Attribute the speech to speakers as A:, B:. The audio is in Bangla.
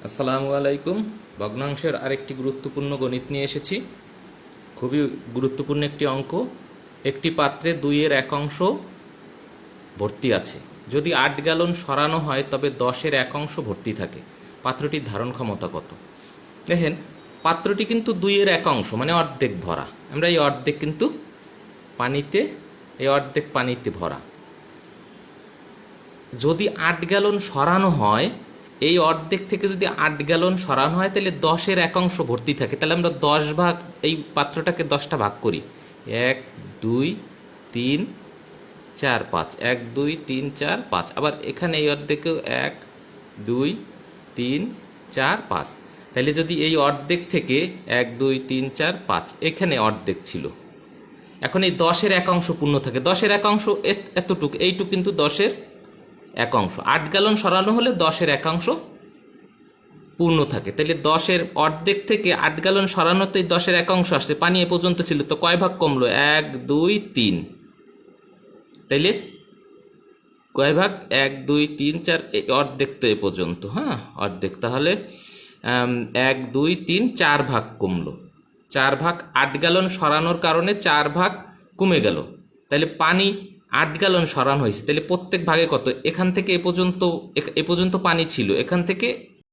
A: আসসালামু আলাইকুম। ভগ্নাংশের আরেকটি গুরুত্বপূর্ণ গণিত নিয়ে এসেছি। খুবই গুরুত্বপূর্ণ একটি অঙ্ক। একটি পাত্রে 2-এর 1 অংশ ভর্তি আছে। যদি 8 গ্যালন সরানো হয় তবে 10-এর 1 অংশ ভর্তি থাকে। পাত্রটির ধারণ ক্ষমতা কত? দেখেন, পাত্রটি কিন্তু 2-এর 1 অংশ মানে অর্ধেক ভরা। আমরা এই অর্ধেক কিন্তু পানিতে, এই অর্ধেক পানিতে ভরা। যদি 8 গ্যালন সরানো হয়, এই অর্ধেক থেকে যদি 8 গ্যালন সরানো হয় তাহলে 10-এর 1 অংশ ভর্তি থাকে। তাহলে আমরা 10 ভাগ, এই পাত্রটাকে 10টা ভাগ করি। 1 2 3 4 5, 1 2 3 4 5। আবার এখানে এই অর্ধেকেও 1 2 3 4 5। তাহলে যদি এই অর্ধেক থেকে 1 2 3 4 5 এখানে অর্ধেক ছিল, এখন এই 10-এর 1 অংশ পূর্ণ থাকে। 10-এর 1 অংশ এতটুক, এইটুক কিন্তু 10-এর 1 অংশ। 8 গ্যালন সরানো হলে 10-এর 1 অংশ পূর্ণ থাকে। তাহলে 10-এর অর্ধেক থেকে 8 গ্যালন সরানোতেই 10-এর 1 অংশ আসছে, পানি এ পর্যন্ত ছিল, তো কয় ভাগ কমলো? 1 2 3। তাইলে কয় ভাগ? 1 2 3 4, এই অর্ধেক তো এ পর্যন্ত, হ্যাঁ অর্ধেক। তাহলে 1 2 3 4 ভাগ কমলো। 4 ভাগ 8 গ্যালন সরানোর কারণে 4 ভাগ কমে গেল। তাহলে পানি 8 গ্যালন সরানো হয়েছে, তাহলে প্রত্যেক ভাগে কত? এখান থেকে এ পর্যন্ত, এ পর্যন্ত পানি ছিল, এখান থেকে